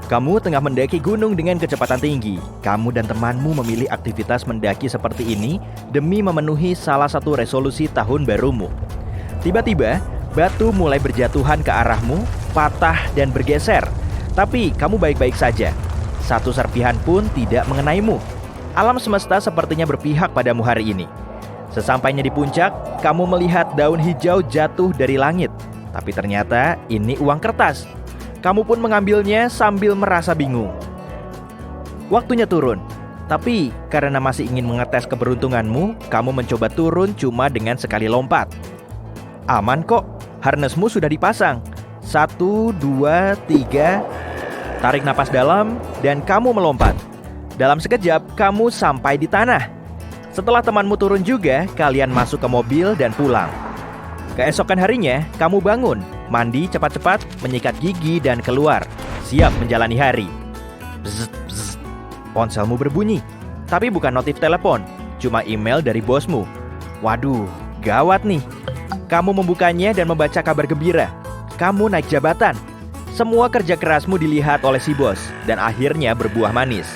Kamu tengah mendaki gunung dengan kecepatan tinggi. Kamu dan temanmu memilih aktivitas mendaki seperti ini demi memenuhi salah satu resolusi tahun barumu. Tiba-tiba, batu mulai berjatuhan ke arahmu, patah dan bergeser. Tapi kamu baik-baik saja. Satu serpihan pun tidak mengenaimu. Alam semesta sepertinya berpihak padamu hari ini. Sesampainya di puncak, kamu melihat daun hijau jatuh dari langit. Tapi ternyata ini uang kertas. Kamu pun mengambilnya sambil merasa bingung. Waktunya turun. Tapi karena masih ingin mengetes keberuntunganmu, kamu mencoba turun cuma dengan sekali lompat. Aman kok, harnesmu sudah dipasang. 1, 2, 3. Tarik napas dalam dan kamu melompat. Dalam sekejap, kamu sampai di tanah. Setelah temanmu turun juga, kalian masuk ke mobil dan pulang. Keesokan harinya, kamu bangun, mandi cepat-cepat, menyikat gigi dan keluar, siap menjalani hari. Bzzz, bzzz. Ponselmu berbunyi, tapi bukan notif telepon, cuma email dari bosmu. Waduh, gawat nih. Kamu membukanya dan membaca kabar gembira. Kamu naik jabatan. Semua kerja kerasmu dilihat oleh si bos dan akhirnya berbuah manis.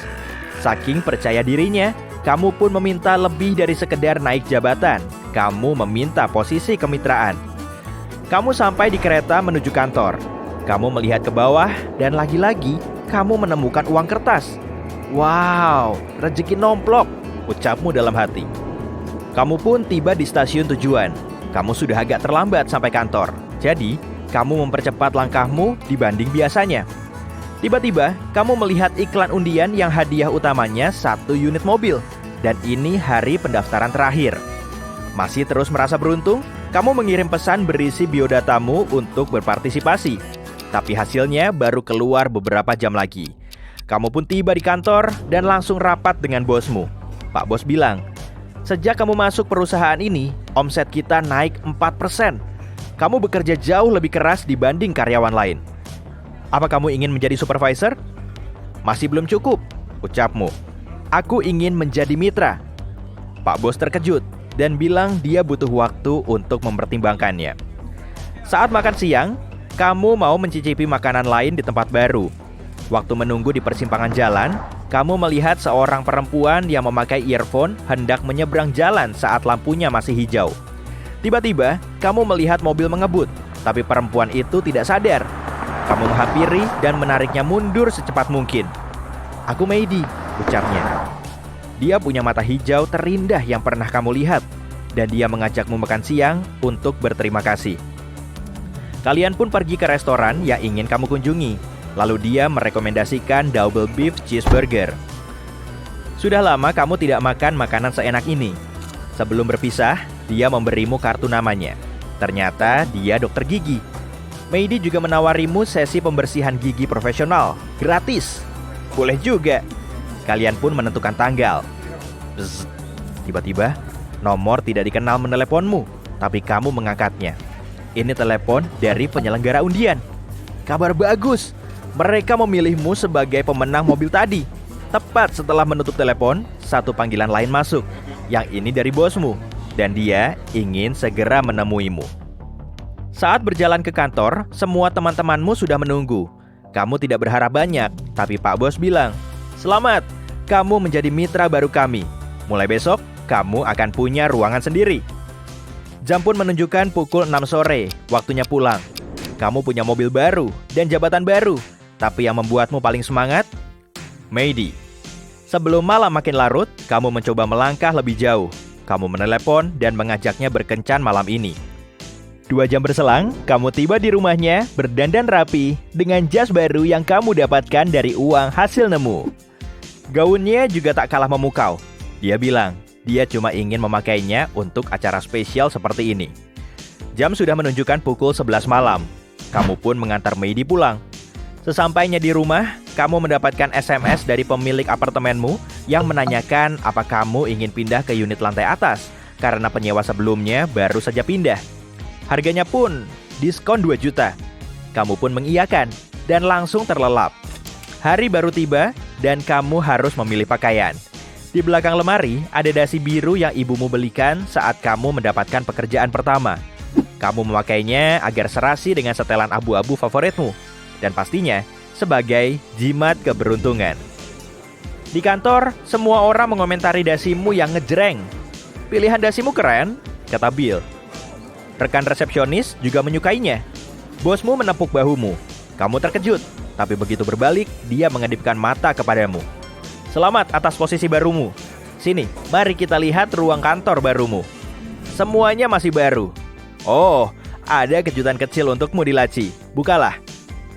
Saking percaya dirinya, kamu pun meminta lebih dari sekedar naik jabatan. Kamu meminta posisi kemitraan. Kamu sampai di kereta menuju kantor. Kamu melihat ke bawah dan lagi-lagi kamu menemukan uang kertas. Wow, rezeki nomplok, ucapmu dalam hati. Kamu pun tiba di stasiun tujuan. Kamu sudah agak terlambat sampai kantor. Jadi, kamu mempercepat langkahmu dibanding biasanya. Tiba-tiba, kamu melihat iklan undian yang hadiah utamanya 1 unit mobil. Dan ini hari pendaftaran terakhir. Masih terus merasa beruntung, kamu mengirim pesan berisi biodatamu untuk berpartisipasi. Tapi hasilnya baru keluar beberapa jam lagi. Kamu pun tiba di kantor dan langsung rapat dengan bosmu. Pak bos bilang, sejak kamu masuk perusahaan ini, omset kita naik 4%. Kamu bekerja jauh lebih keras dibanding karyawan lain. Apa kamu ingin menjadi supervisor? Masih belum cukup, ucapmu. Aku ingin menjadi mitra. Pak bos terkejut dan bilang dia butuh waktu untuk mempertimbangkannya. Saat makan siang, kamu mau mencicipi makanan lain di tempat baru. Waktu menunggu di persimpangan jalan, kamu melihat seorang perempuan yang memakai earphone hendak menyeberang jalan saat lampunya masih hijau. Tiba-tiba, kamu melihat mobil mengebut, tapi perempuan itu tidak sadar. Kamu menghampiri dan menariknya mundur secepat mungkin. Aku Meidi, ucapnya. Dia punya mata hijau terindah yang pernah kamu lihat, dan dia mengajakmu makan siang untuk berterima kasih. Kalian pun pergi ke restoran yang ingin kamu kunjungi. Lalu dia merekomendasikan double beef cheeseburger. Sudah lama kamu tidak makan makanan seenak ini. Sebelum berpisah, dia memberimu kartu namanya. Ternyata dia dokter gigi. Meidi juga menawarimu sesi pembersihan gigi profesional, gratis. Boleh juga. Kalian pun menentukan tanggal. Bzzz. Tiba-tiba, nomor tidak dikenal meneleponmu, tapi kamu mengangkatnya. Ini telepon dari penyelenggara undian. Kabar bagus, mereka memilihmu sebagai pemenang mobil tadi. Tepat setelah menutup telepon, satu panggilan lain masuk. Yang ini dari bosmu, dan dia ingin segera menemuimu. Saat berjalan ke kantor, semua teman-temanmu sudah menunggu. Kamu tidak berharap banyak, tapi Pak Bos bilang, "Selamat, kamu menjadi mitra baru kami. Mulai besok, kamu akan punya ruangan sendiri." Jam pun menunjukkan pukul 6 sore, waktunya pulang. Kamu punya mobil baru dan jabatan baru, tapi yang membuatmu paling semangat? Meidi. Sebelum malam makin larut, kamu mencoba melangkah lebih jauh. Kamu menelepon dan mengajaknya berkencan malam ini. 2 jam berselang, kamu tiba di rumahnya berdandan rapi dengan jas baru yang kamu dapatkan dari uang hasil nemu. Gaunnya juga tak kalah memukau. Dia bilang, dia cuma ingin memakainya untuk acara spesial seperti ini. Jam sudah menunjukkan pukul 11 malam. Kamu pun mengantar Meidi pulang. Sesampainya di rumah, kamu mendapatkan SMS dari pemilik apartemenmu yang menanyakan apa kamu ingin pindah ke unit lantai atas karena penyewa sebelumnya baru saja pindah. Harganya pun diskon 2 juta. Kamu pun mengiyakan dan langsung terlelap. Hari baru tiba dan kamu harus memilih pakaian. Di belakang lemari ada dasi biru yang ibumu belikan saat kamu mendapatkan pekerjaan pertama. Kamu memakainya agar serasi dengan setelan abu-abu favoritmu. Dan pastinya, sebagai jimat keberuntungan. Di kantor, semua orang mengomentari dasimu yang ngejreng. Pilihan dasimu keren, kata Bill. Rekan resepsionis juga menyukainya. Bosmu menepuk bahumu. Kamu terkejut, tapi begitu berbalik, dia mengedipkan mata kepadamu. Selamat atas posisi barumu. Sini, mari kita lihat ruang kantor barumu. Semuanya masih baru. Oh, ada kejutan kecil untukmu di laci. Bukalah.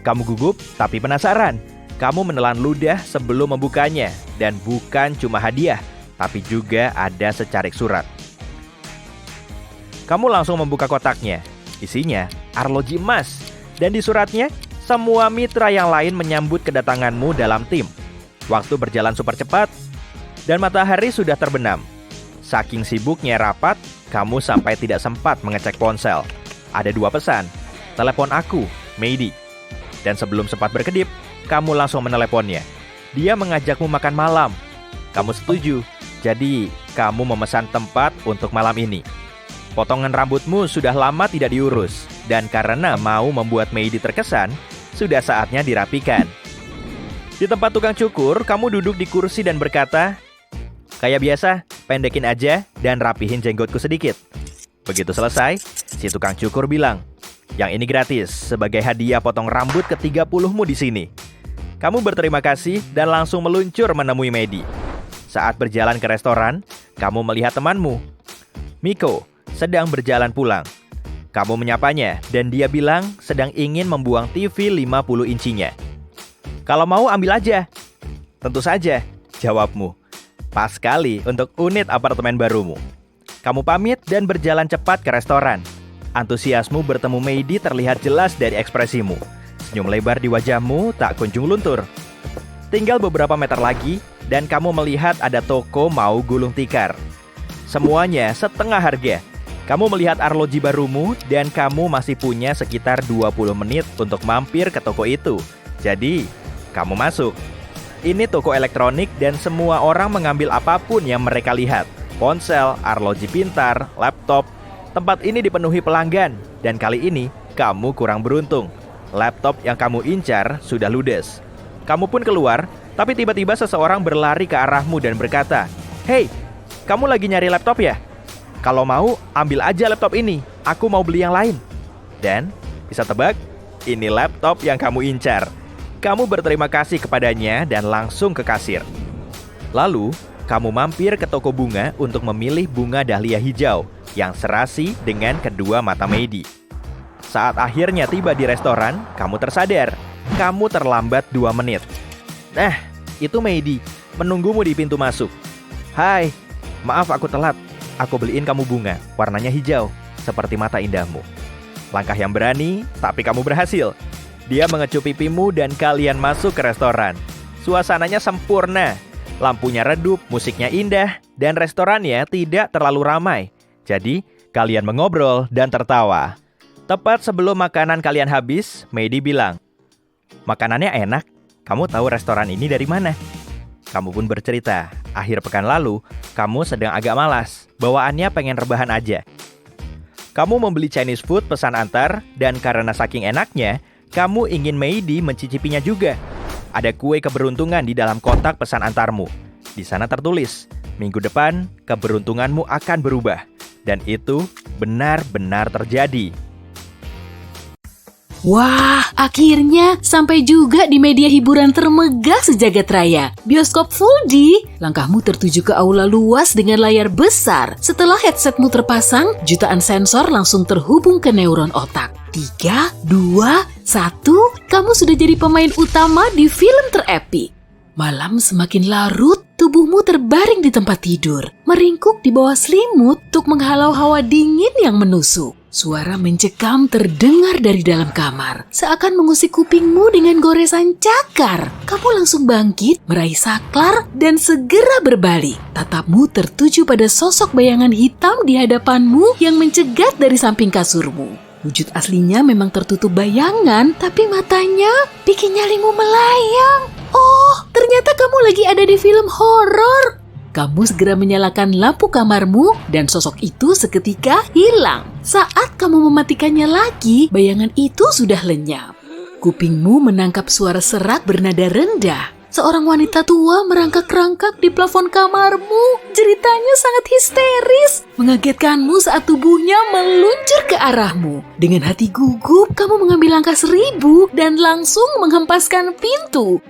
Kamu gugup, tapi penasaran. Kamu menelan ludah sebelum membukanya. Dan bukan cuma hadiah, tapi juga ada secarik surat. Kamu langsung membuka kotaknya. Isinya arloji emas. Dan di suratnya, semua mitra yang lain menyambut kedatanganmu dalam tim. Waktu berjalan super cepat, dan matahari sudah terbenam. Saking sibuknya rapat, kamu sampai tidak sempat mengecek ponsel. Ada 2 pesan. Telepon aku, Meidi. Dan sebelum sempat berkedip, kamu langsung meneleponnya. Dia mengajakmu makan malam. Kamu setuju, jadi kamu memesan tempat untuk malam ini. Potongan rambutmu sudah lama tidak diurus, dan karena mau membuat Meidi terkesan, sudah saatnya dirapikan. Di tempat tukang cukur, kamu duduk di kursi dan berkata, kayak biasa, pendekin aja dan rapihin jenggotku sedikit. Begitu selesai, si tukang cukur bilang, yang ini gratis sebagai hadiah potong rambut ke-30mu di sini. Kamu berterima kasih dan langsung meluncur menemui Meidi. Saat berjalan ke restoran, kamu melihat temanmu, Miko, sedang berjalan pulang. Kamu menyapanya dan dia bilang sedang ingin membuang TV 50 incinya. Kalau mau ambil aja. Tentu saja, jawabmu. Pas sekali untuk unit apartemen barumu. Kamu pamit dan berjalan cepat ke restoran. Antusiasmu bertemu Meidi terlihat jelas dari ekspresimu. Senyum lebar di wajahmu tak kunjung luntur. Tinggal beberapa meter lagi dan kamu melihat ada toko mau gulung tikar. Semuanya setengah harga. Kamu melihat arloji barumu dan kamu masih punya sekitar 20 menit untuk mampir ke toko itu. Jadi, kamu masuk. Ini toko elektronik dan semua orang mengambil apapun yang mereka lihat. Ponsel, arloji pintar, laptop. Tempat ini dipenuhi pelanggan. Dan kali ini, kamu kurang beruntung. Laptop yang kamu incar sudah ludes. Kamu pun keluar, tapi tiba-tiba seseorang berlari ke arahmu dan berkata, "Hei, kamu lagi nyari laptop ya? Kalau mau, ambil aja laptop ini. Aku mau beli yang lain." Dan, bisa tebak, ini laptop yang kamu incar. Kamu berterima kasih kepadanya dan langsung ke kasir. Lalu, kamu mampir ke toko bunga untuk memilih bunga dahlia hijau yang serasi dengan kedua mata Meidi. Saat akhirnya tiba di restoran, kamu tersadar. Kamu terlambat 2 menit. Nah, itu Meidi, menunggumu di pintu masuk. "Hai, maaf aku telat. Aku beliin kamu bunga, warnanya hijau, seperti mata indahmu." Langkah yang berani, tapi kamu berhasil. Dia mengecup pipimu dan kalian masuk ke restoran. Suasananya sempurna. Lampunya redup, musiknya indah, dan restorannya tidak terlalu ramai. Jadi, kalian mengobrol dan tertawa. Tepat sebelum makanan kalian habis, Meidi bilang, "Makanannya enak. Kamu tahu restoran ini dari mana?" Kamu pun bercerita, akhir pekan lalu, kamu sedang agak malas. Bawaannya pengen rebahan aja. Kamu membeli Chinese food pesan antar, dan karena saking enaknya, kamu ingin Meidi mencicipinya juga. Ada kue keberuntungan di dalam kotak pesan antarmu. Di sana tertulis, minggu depan keberuntunganmu akan berubah. Dan itu benar-benar terjadi. Wah, akhirnya sampai juga di media hiburan termegah sejagat raya. Bioskop Full D. Langkahmu tertuju ke aula luas dengan layar besar. Setelah headsetmu terpasang, jutaan sensor langsung terhubung ke neuron otak. 3, 2, 1, kamu sudah jadi pemain utama di film terepik. Malam semakin larut, tubuhmu terbaring di tempat tidur, meringkuk di bawah selimut untuk menghalau hawa dingin yang menusuk. Suara mencekam terdengar dari dalam kamar, seakan mengusik kupingmu dengan goresan cakar. Kamu langsung bangkit, meraih saklar, dan segera berbalik. Tatapmu tertuju pada sosok bayangan hitam di hadapanmu yang mencegat dari samping kasurmu. Wujud aslinya memang tertutup bayangan, tapi matanya bikin nyalimu melayang. Oh, ternyata kamu lagi ada di film horor. Kamu segera menyalakan lampu kamarmu dan sosok itu seketika hilang. Saat kamu mematikannya lagi, bayangan itu sudah lenyap. Kupingmu menangkap suara serak bernada rendah. Seorang wanita tua merangkak-rangkak di plafon kamarmu. Jeritanya sangat histeris, mengagetkanmu saat tubuhnya meluncur ke arahmu. Dengan hati gugup, kamu mengambil langkah 1000 dan langsung menghempaskan pintu.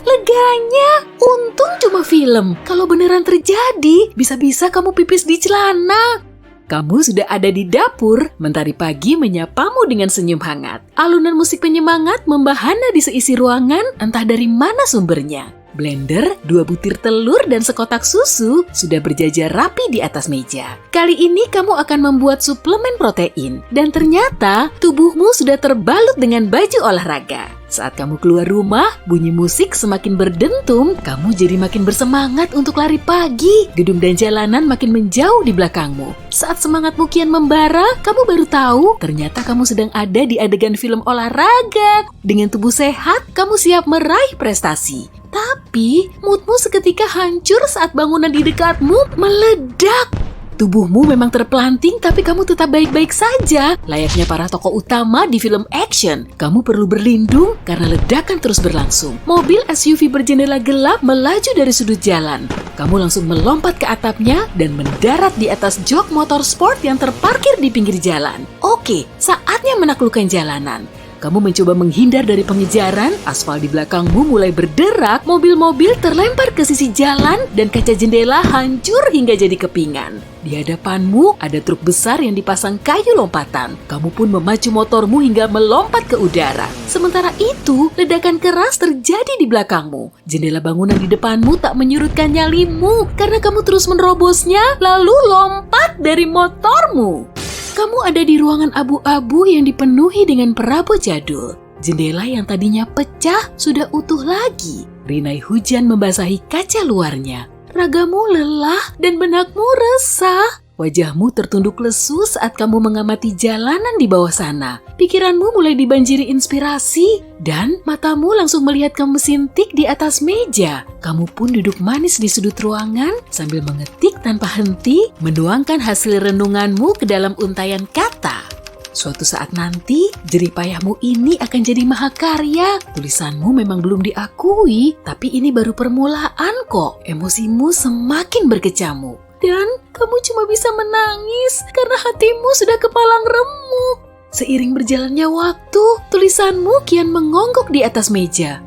Leganya. Untung cuma film. Kalau beneran terjadi, bisa-bisa kamu pipis di celana. Kamu sudah ada di dapur, mentari pagi menyapamu dengan senyum hangat. Alunan musik penyemangat membahana di seisi ruangan, entah dari mana sumbernya. Blender, 2 butir telur, dan sekotak susu sudah berjajar rapi di atas meja. Kali ini kamu akan membuat suplemen protein, dan ternyata tubuhmu sudah terbalut dengan baju olahraga. Saat kamu keluar rumah, bunyi musik semakin berdentum, kamu jadi makin bersemangat untuk lari pagi. Gedung dan jalanan makin menjauh di belakangmu. Saat semangatmu kian membara, kamu baru tahu ternyata kamu sedang ada di adegan film olahraga. Dengan tubuh sehat, kamu siap meraih prestasi. Tapi, moodmu seketika hancur saat bangunan di dekatmu meledak. Tubuhmu memang terpelanting, tapi kamu tetap baik-baik saja. Layaknya para tokoh utama di film action, kamu perlu berlindung karena ledakan terus berlangsung. Mobil SUV berjendela gelap melaju dari sudut jalan. Kamu langsung melompat ke atapnya dan mendarat di atas jok motor sport yang terparkir di pinggir jalan. Oke, saatnya menaklukkan jalanan. Kamu mencoba menghindar dari pengejaran, aspal di belakangmu mulai berderak, mobil-mobil terlempar ke sisi jalan, dan kaca jendela hancur hingga jadi kepingan. Di hadapanmu ada truk besar yang dipasang kayu lompatan. Kamu pun memacu motormu hingga melompat ke udara. Sementara itu, ledakan keras terjadi di belakangmu. Jendela bangunan di depanmu tak menyurutkan nyalimu karena kamu terus menerobosnya, lalu lompat dari motormu. Kamu ada di ruangan abu-abu yang dipenuhi dengan perabot jadul. Jendela yang tadinya pecah sudah utuh lagi. Rinai hujan membasahi kaca luarnya. Ragamu lelah dan benakmu resah. Wajahmu tertunduk lesu saat kamu mengamati jalanan di bawah sana. Pikiranmu mulai dibanjiri inspirasi dan matamu langsung melihat ke mesin tik di atas meja. Kamu pun duduk manis di sudut ruangan sambil mengetik tanpa henti, menuangkan hasil renunganmu ke dalam untayan kata. Suatu saat nanti, jerih payahmu ini akan jadi mahakarya. Tulisanmu memang belum diakui, tapi ini baru permulaan kok. Emosimu semakin berkecamuk. Dan kamu cuma bisa menangis karena hatimu sudah kepalang remuk. Seiring berjalannya waktu, tulisanmu kian mengonggok di atas meja.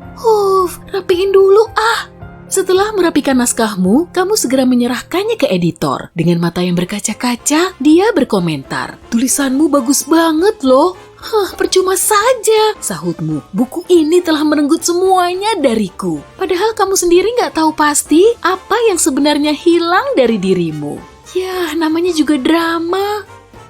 Rapiin dulu ah. Setelah merapikan naskahmu, kamu segera menyerahkannya ke editor. Dengan mata yang berkaca-kaca, dia berkomentar. Tulisanmu bagus banget loh. Percuma saja, sahutmu. Buku ini telah merenggut semuanya dariku. Padahal kamu sendiri nggak tahu pasti apa yang sebenarnya hilang dari dirimu. Ya, namanya juga drama.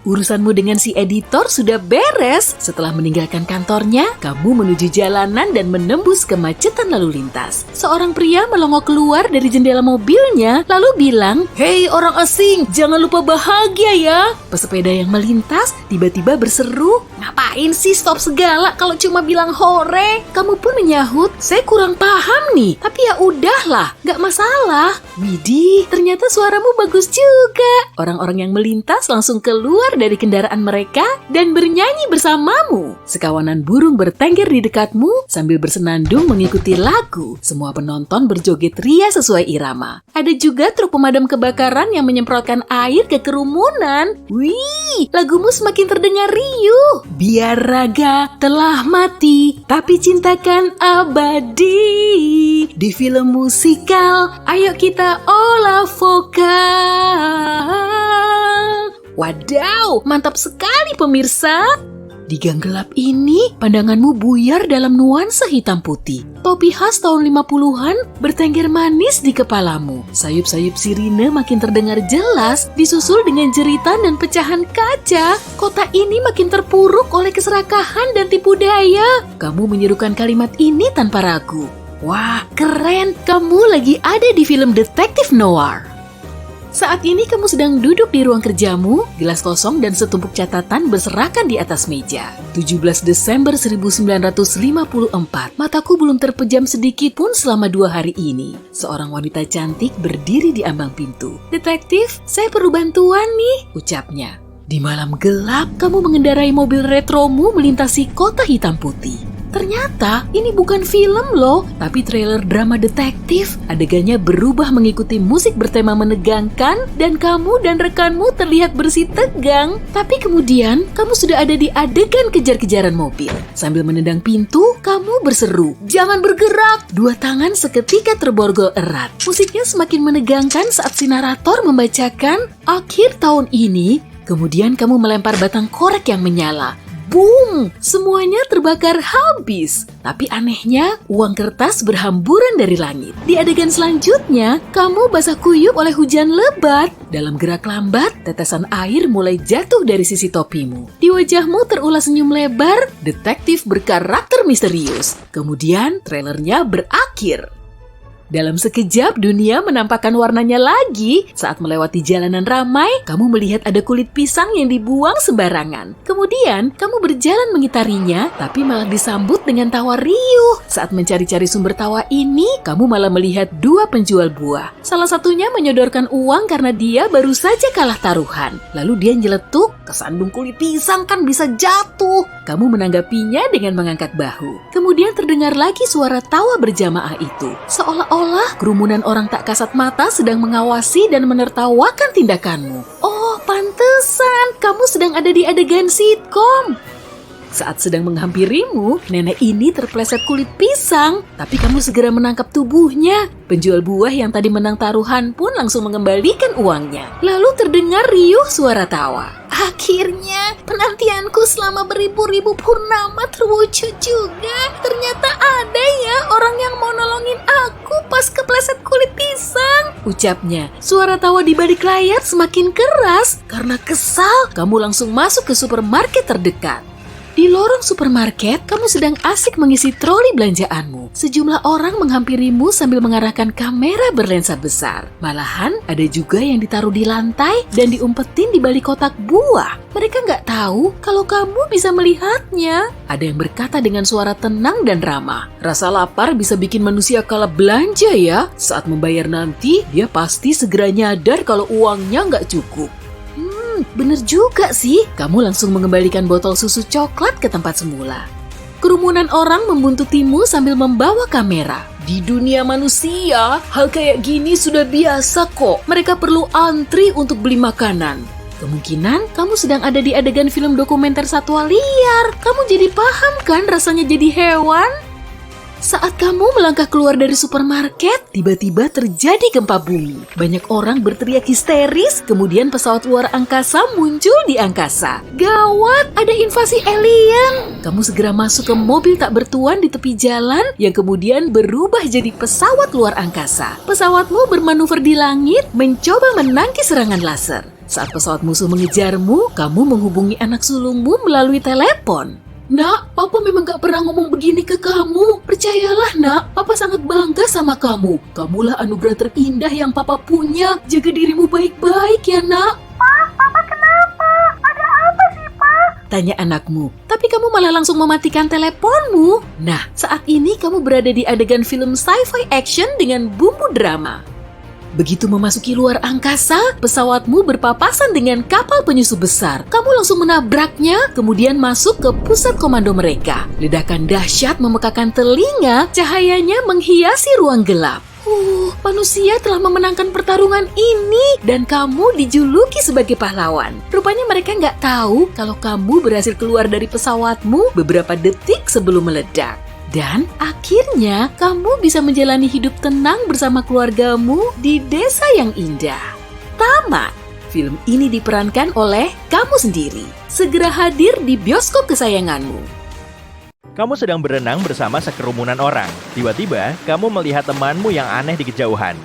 Urusanmu dengan si editor sudah beres. Setelah meninggalkan kantornya, kamu menuju jalanan dan menembus kemacetan lalu lintas. Seorang pria melongo keluar dari jendela mobilnya, lalu bilang, "Hei orang asing, jangan lupa bahagia ya." Pesepeda yang melintas tiba-tiba berseru, "Ngapain sih stop segala kalau cuma bilang hore?" Kamu pun menyahut, "Saya kurang paham nih, tapi ya udahlah, gak masalah." Widih, ternyata suaramu bagus juga. Orang-orang yang melintas langsung keluar dari kendaraan mereka dan bernyanyi bersamamu. Sekawanan burung bertengger di dekatmu sambil bersenandung mengikuti lagu. Semua penonton berjoget ria sesuai irama. Ada juga truk pemadam kebakaran yang menyemprotkan air ke kerumunan. Wih, lagumu semakin terdengar riuh. Biar raga telah mati, tapi cintakan abadi. Di film musikal, ayo kita olah vokal. Wadaw, mantap sekali pemirsa. Di gang gelap ini, pandanganmu buyar dalam nuansa hitam putih. Topi khas tahun 50-an bertengger manis di kepalamu. Sayup-sayup sirine makin terdengar jelas, disusul dengan jeritan dan pecahan kaca. Kota ini makin terpuruk oleh keserakahan dan tipu daya. Kamu menyerukan kalimat ini tanpa ragu. Wah, keren, kamu lagi ada di film detektif noir. Saat ini kamu sedang duduk di ruang kerjamu, gelas kosong dan setumpuk catatan berserakan di atas meja. 17 Desember 1954, mataku belum terpejam sedikit pun selama 2 hari ini. Seorang wanita cantik berdiri di ambang pintu. "Detektif, saya perlu bantuan nih," ucapnya. Di malam gelap, kamu mengendarai mobil retromu melintasi kota hitam putih. Ternyata ini bukan film loh, tapi trailer drama detektif. Adegannya berubah mengikuti musik bertema menegangkan dan kamu dan rekanmu terlihat bersih tegang. Tapi kemudian kamu sudah ada di adegan kejar-kejaran mobil. Sambil menendang pintu, kamu berseru, "Jangan bergerak!" Dua tangan seketika terborgol erat. Musiknya semakin menegangkan saat si narator membacakan akhir tahun ini. Kemudian kamu melempar batang korek yang menyala. Boom! Semuanya terbakar habis. Tapi anehnya, uang kertas berhamburan dari langit. Di adegan selanjutnya, kamu basah kuyup oleh hujan lebat. Dalam gerak lambat, tetesan air mulai jatuh dari sisi topimu. Di wajahmu terulas senyum lebar, detektif berkarakter misterius. Kemudian, trailernya berakhir. Dalam sekejap, dunia menampakkan warnanya lagi. Saat melewati jalanan ramai, kamu melihat ada kulit pisang yang dibuang sembarangan. Kemudian, kamu berjalan mengitarinya, tapi malah disambut dengan tawa riuh. Saat mencari-cari sumber tawa ini, kamu malah melihat dua penjual buah. Salah satunya menyodorkan uang karena dia baru saja kalah taruhan. Lalu dia nyeletuk, "Kesandung kulit pisang kan bisa jatuh." Kamu menanggapinya dengan mengangkat bahu. Kemudian terdengar lagi suara tawa berjamaah itu. Seolah-olah kerumunan orang tak kasat mata sedang mengawasi dan menertawakan tindakanmu. Oh, pantesan kamu sedang ada di adegan sitkom. Saat sedang menghampirimu, nenek ini terpleset kulit pisang, tapi kamu segera menangkap tubuhnya. Penjual buah yang tadi menang taruhan pun langsung mengembalikan uangnya. Lalu terdengar riuh suara tawa. Akhirnya, penantianku selama beribu-ribu purnama terwujud juga. Ternyata ada ya orang yang mau nolongin aku pas kepleset kulit pisang. Ucapnya, suara tawa di balik layar semakin keras. Karena kesal, kamu langsung masuk ke supermarket terdekat. Di lorong supermarket, kamu sedang asik mengisi troli belanjaanmu. Sejumlah orang menghampirimu sambil mengarahkan kamera berlensa besar. Malahan, ada juga yang ditaruh di lantai dan diumpetin di balik kotak buah. Mereka nggak tahu kalau kamu bisa melihatnya. Ada yang berkata dengan suara tenang dan ramah, "Rasa lapar bisa bikin manusia kalah belanja ya. Saat membayar nanti, dia pasti segera nyadar kalau uangnya nggak cukup." Bener juga sih, kamu langsung mengembalikan botol susu coklat ke tempat semula. Kerumunan orang membuntutimu sambil membawa kamera. Di dunia manusia, hal kayak gini sudah biasa kok. Mereka perlu antri untuk beli makanan. Kemungkinan kamu sedang ada di adegan film dokumenter satwa liar. Kamu jadi paham kan rasanya jadi hewan? Saat kamu melangkah keluar dari supermarket, tiba-tiba terjadi gempa bumi. Banyak orang berteriak histeris, kemudian pesawat luar angkasa muncul di angkasa. Gawat, ada invasi alien! Kamu segera masuk ke mobil tak bertuan di tepi jalan yang kemudian berubah jadi pesawat luar angkasa. Pesawatmu bermanuver di langit, mencoba menangkis serangan laser. Saat pesawat musuh mengejarmu, kamu menghubungi anak sulungmu melalui telepon. "Nak, Papa memang gak pernah ngomong begini ke kamu. Percayalah, Nak, Papa sangat bangga sama kamu. Kamulah anugerah terindah yang Papa punya. Jaga dirimu baik-baik ya, Nak." Papa kenapa? Ada apa sih, Pak? Tanya anakmu. Tapi kamu malah langsung mematikan teleponmu. Nah, saat ini kamu berada di adegan film sci-fi action dengan bumbu drama. Begitu memasuki luar angkasa, pesawatmu berpapasan dengan kapal penyusup besar. Kamu langsung menabraknya, kemudian masuk ke pusat komando mereka. Ledakan dahsyat memekakan telinga, cahayanya menghiasi ruang gelap. Manusia telah memenangkan pertarungan ini dan kamu dijuluki sebagai pahlawan. Rupanya mereka nggak tahu kalau kamu berhasil keluar dari pesawatmu beberapa detik sebelum meledak. Dan akhirnya kamu bisa menjalani hidup tenang bersama keluargamu di desa yang indah. Tamat. Film ini diperankan oleh kamu sendiri. Segera hadir di bioskop kesayanganmu. Kamu sedang berenang bersama sekerumunan orang. Tiba-tiba, kamu melihat temanmu yang aneh di kejauhan.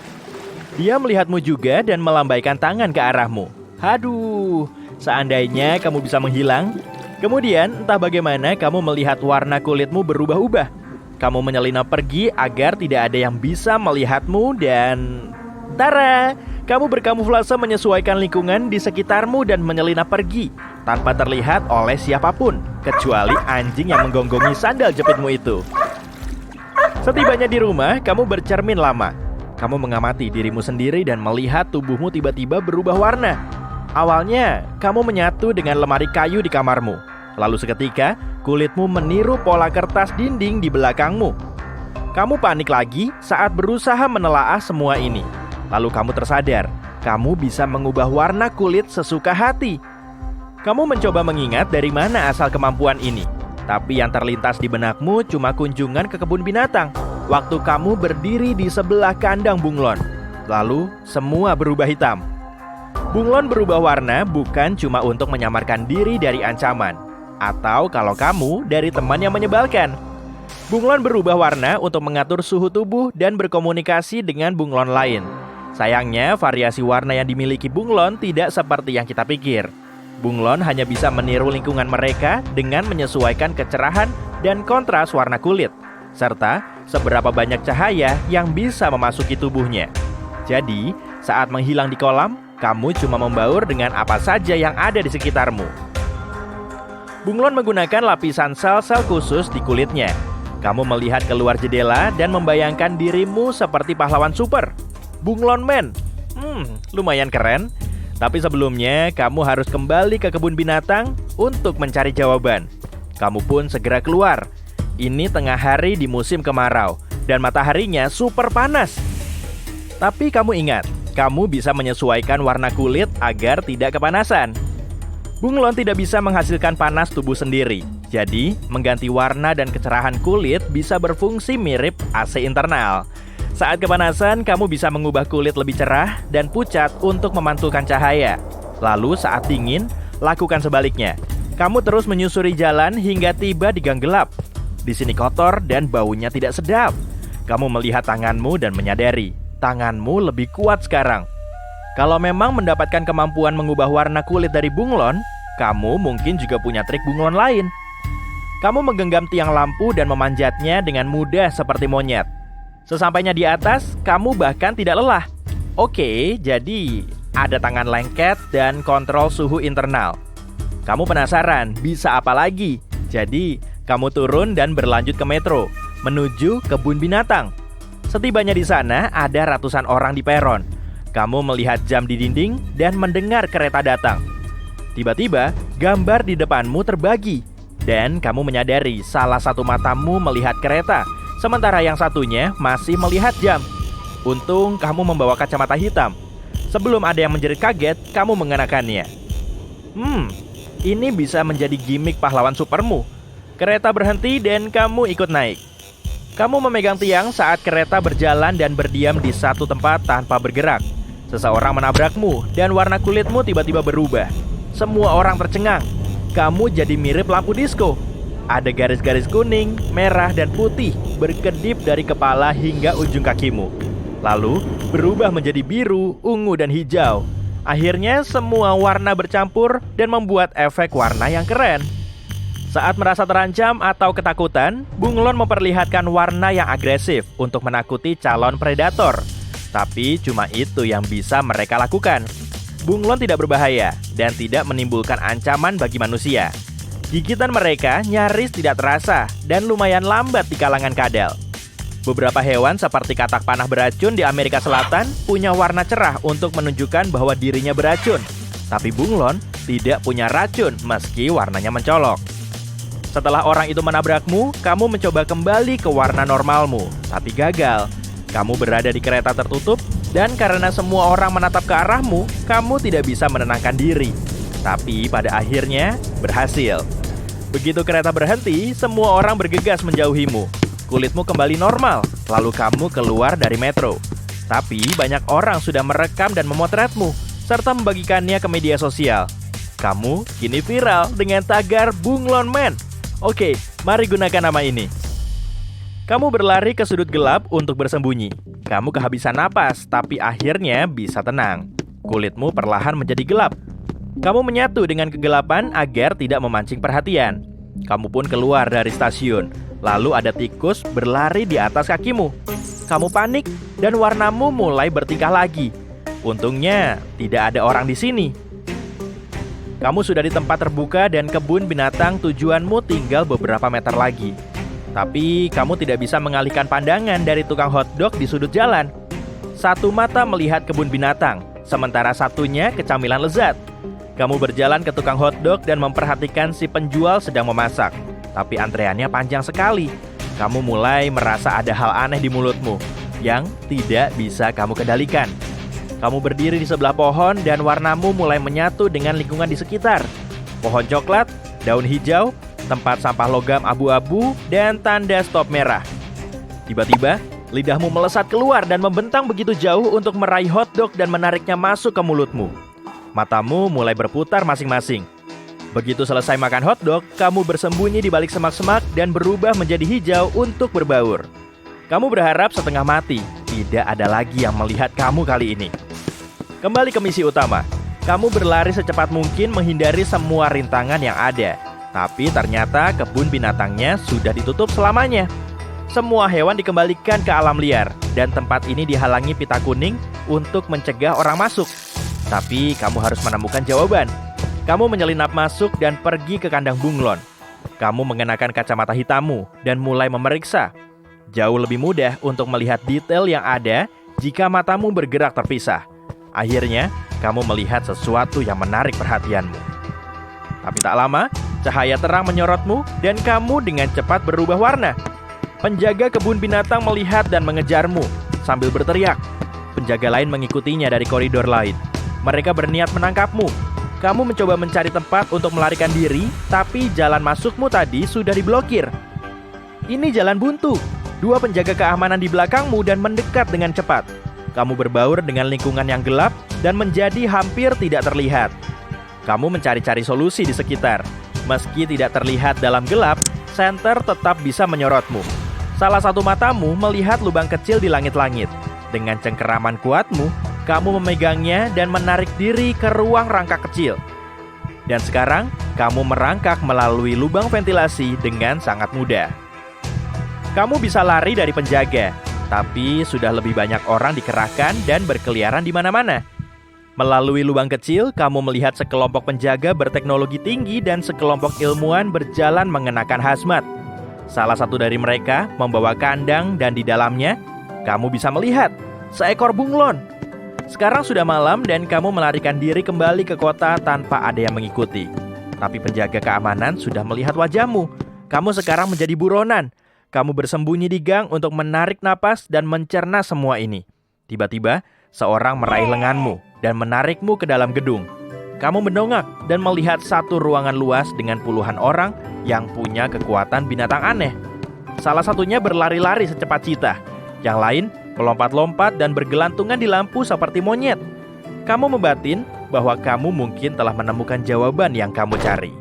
Dia melihatmu juga dan melambaikan tangan ke arahmu. Haduh, seandainya kamu bisa menghilang. Kemudian, entah bagaimana kamu melihat warna kulitmu berubah-ubah. Kamu menyelinap pergi agar tidak ada yang bisa melihatmu dan... Tara! Kamu berkamuflase menyesuaikan lingkungan di sekitarmu dan menyelinap pergi tanpa terlihat oleh siapapun, kecuali anjing yang menggonggongi sandal jepitmu itu. Setibanya di rumah, kamu bercermin lama. Kamu mengamati dirimu sendiri dan melihat tubuhmu tiba-tiba berubah warna. Awalnya, kamu menyatu dengan lemari kayu di kamarmu. Lalu seketika, kulitmu meniru pola kertas dinding di belakangmu. Kamu panik lagi saat berusaha menelaah semua ini. Lalu kamu tersadar, kamu bisa mengubah warna kulit sesuka hati. Kamu mencoba mengingat dari mana asal kemampuan ini. Tapi yang terlintas di benakmu cuma kunjungan ke kebun binatang waktu kamu berdiri di sebelah kandang bunglon. Lalu semua berubah hitam. Bunglon berubah warna bukan cuma untuk menyamarkan diri dari ancaman, atau kalau kamu dari teman yang menyebalkan. Bunglon berubah warna untuk mengatur suhu tubuh dan berkomunikasi dengan bunglon lain. Sayangnya, variasi warna yang dimiliki bunglon tidak seperti yang kita pikir. Bunglon hanya bisa meniru lingkungan mereka dengan menyesuaikan kecerahan dan kontras warna kulit, serta seberapa banyak cahaya yang bisa memasuki tubuhnya. Jadi, saat menghilang di kolam, kamu cuma membaur dengan apa saja yang ada di sekitarmu. Bunglon menggunakan lapisan sel-sel khusus di kulitnya. Kamu melihat keluar jendela dan membayangkan dirimu seperti pahlawan super, Bunglon Man. Lumayan keren. Tapi sebelumnya, kamu harus kembali ke kebun binatang untuk mencari jawaban. Kamu pun segera keluar. Ini tengah hari di musim kemarau, dan mataharinya super panas. Tapi kamu ingat, kamu bisa menyesuaikan warna kulit agar tidak kepanasan. Bunglon tidak bisa menghasilkan panas tubuh sendiri. Jadi, mengganti warna dan kecerahan kulit bisa berfungsi mirip AC internal. Saat kepanasan, kamu bisa mengubah kulit lebih cerah dan pucat untuk memantulkan cahaya. Lalu saat dingin, lakukan sebaliknya. Kamu terus menyusuri jalan hingga tiba di gang gelap. Di sini kotor dan baunya tidak sedap. Kamu melihat tanganmu dan menyadari, tanganmu lebih kuat sekarang. Kalau memang mendapatkan kemampuan mengubah warna kulit dari bunglon, kamu mungkin juga punya trik bunglon lain. Kamu menggenggam tiang lampu dan memanjatnya dengan mudah seperti monyet. Sesampainya di atas, kamu bahkan tidak lelah. Oke, jadi ada tangan lengket dan kontrol suhu internal. Kamu penasaran, bisa apa lagi? Jadi, kamu turun dan berlanjut ke metro, menuju kebun binatang. Setibanya di sana, ada ratusan orang di peron. Kamu melihat jam di dinding dan mendengar kereta datang. Tiba-tiba, gambar di depanmu terbagi. Dan kamu menyadari salah satu matamu melihat kereta, sementara yang satunya masih melihat jam. Untung kamu membawa kacamata hitam. Sebelum ada yang menjerit kaget, kamu mengenakannya. Ini bisa menjadi gimmick pahlawan supermu. Kereta berhenti dan kamu ikut naik. Kamu memegang tiang saat kereta berjalan dan berdiam di satu tempat tanpa bergerak. Seseorang menabrakmu dan warna kulitmu tiba-tiba berubah. Semua orang tercengang. Kamu jadi mirip lampu disko. Ada garis-garis kuning, merah, dan putih berkedip dari kepala hingga ujung kakimu. Lalu berubah menjadi biru, ungu, dan hijau. Akhirnya semua warna bercampur dan membuat efek warna yang keren. Saat merasa terancam atau ketakutan, bunglon memperlihatkan warna yang agresif untuk menakuti calon predator. Tapi cuma itu yang bisa mereka lakukan. Bunglon tidak berbahaya dan tidak menimbulkan ancaman bagi manusia. Gigitan mereka nyaris tidak terasa dan lumayan lambat di kalangan kadal. Beberapa hewan seperti katak panah beracun di Amerika Selatan punya warna cerah untuk menunjukkan bahwa dirinya beracun. Tapi bunglon tidak punya racun meski warnanya mencolok. Setelah orang itu menabrakmu, kamu mencoba kembali ke warna normalmu, tapi gagal. Kamu berada di kereta tertutup, dan karena semua orang menatap ke arahmu, kamu tidak bisa menenangkan diri. Tapi pada akhirnya, berhasil. Begitu kereta berhenti, semua orang bergegas menjauhimu. Kulitmu kembali normal, lalu kamu keluar dari metro. Tapi banyak orang sudah merekam dan memotretmu, serta membagikannya ke media sosial. Kamu kini viral dengan tagar Bunglon Man. Oke, mari gunakan nama ini. Kamu berlari ke sudut gelap untuk bersembunyi. Kamu kehabisan napas, tapi akhirnya bisa tenang. Kulitmu perlahan menjadi gelap. Kamu menyatu dengan kegelapan agar tidak memancing perhatian. Kamu pun keluar dari stasiun. Lalu ada tikus berlari di atas kakimu. Kamu panik dan warnamu mulai bertingkah lagi. Untungnya tidak ada orang di sini. Kamu sudah di tempat terbuka dan kebun binatang tujuanmu tinggal beberapa meter lagi. Tapi kamu tidak bisa mengalihkan pandangan dari tukang hotdog di sudut jalan. Satu mata melihat kebun binatang, sementara satunya ke camilan lezat. Kamu berjalan ke tukang hotdog dan memperhatikan si penjual sedang memasak. tapi antreannya panjang sekali. Kamu mulai merasa ada hal aneh di mulutmu yang tidak bisa kamu kendalikan. Kamu berdiri di sebelah pohon dan warnamu mulai menyatu dengan lingkungan di sekitar. Pohon coklat, daun hijau, tempat sampah logam abu-abu, dan tanda stop merah. Tiba-tiba, lidahmu melesat keluar dan membentang begitu jauh untuk meraih hotdog dan menariknya masuk ke mulutmu. Matamu mulai berputar masing-masing. Begitu selesai makan hotdog, kamu bersembunyi di balik semak-semak dan berubah menjadi hijau untuk berbaur. Kamu berharap setengah mati, tidak ada lagi yang melihat kamu kali ini. Kembali ke misi utama. Kamu berlari secepat mungkin menghindari semua rintangan yang ada. Tapi ternyata kebun binatangnya sudah ditutup selamanya. Semua hewan dikembalikan ke alam liar dan tempat ini dihalangi pita kuning untuk mencegah orang masuk. Tapi kamu harus menemukan jawaban. Kamu menyelinap masuk dan pergi ke kandang bunglon. Kamu mengenakan kacamata hitammu dan mulai memeriksa. Jauh lebih mudah untuk melihat detail yang ada jika matamu bergerak terpisah. Akhirnya, kamu melihat sesuatu yang menarik perhatianmu. Tapi tak lama, cahaya terang menyorotmu dan kamu dengan cepat berubah warna. Penjaga kebun binatang melihat dan mengejarmu sambil berteriak. Penjaga lain mengikutinya dari koridor lain. Mereka berniat menangkapmu. Kamu mencoba mencari tempat untuk melarikan diri, tapi jalan masukmu tadi sudah diblokir. Ini jalan buntu. Dua penjaga keamanan di belakangmu dan mendekat dengan cepat. Kamu berbaur dengan lingkungan yang gelap dan menjadi hampir tidak terlihat. Kamu mencari-cari solusi di sekitar. Meski tidak terlihat dalam gelap, senter tetap bisa menyorotmu. Salah satu matamu melihat lubang kecil di langit-langit. Dengan cengkeraman kuatmu, kamu memegangnya dan menarik diri ke ruang rangka kecil. Dan sekarang, kamu merangkak melalui lubang ventilasi dengan sangat mudah. Kamu bisa lari dari penjaga, tapi sudah lebih banyak orang dikerahkan dan berkeliaran di mana-mana. Melalui lubang kecil, kamu melihat sekelompok penjaga berteknologi tinggi dan sekelompok ilmuwan berjalan mengenakan hazmat. Salah satu dari mereka membawa kandang dan di dalamnya, kamu bisa melihat seekor bunglon. Sekarang sudah malam dan kamu melarikan diri kembali ke kota tanpa ada yang mengikuti. Tapi penjaga keamanan sudah melihat wajahmu. Kamu sekarang menjadi buronan. Kamu bersembunyi di gang untuk menarik napas dan mencerna semua ini. Tiba-tiba, seorang meraih lenganmu dan menarikmu ke dalam gedung. Kamu mendongak dan melihat satu ruangan luas dengan puluhan orang yang punya kekuatan binatang aneh. Salah satunya berlari-lari secepat citah. Yang lain melompat-lompat dan bergelantungan di lampu seperti monyet. Kamu membatin bahwa kamu mungkin telah menemukan jawaban yang kamu cari.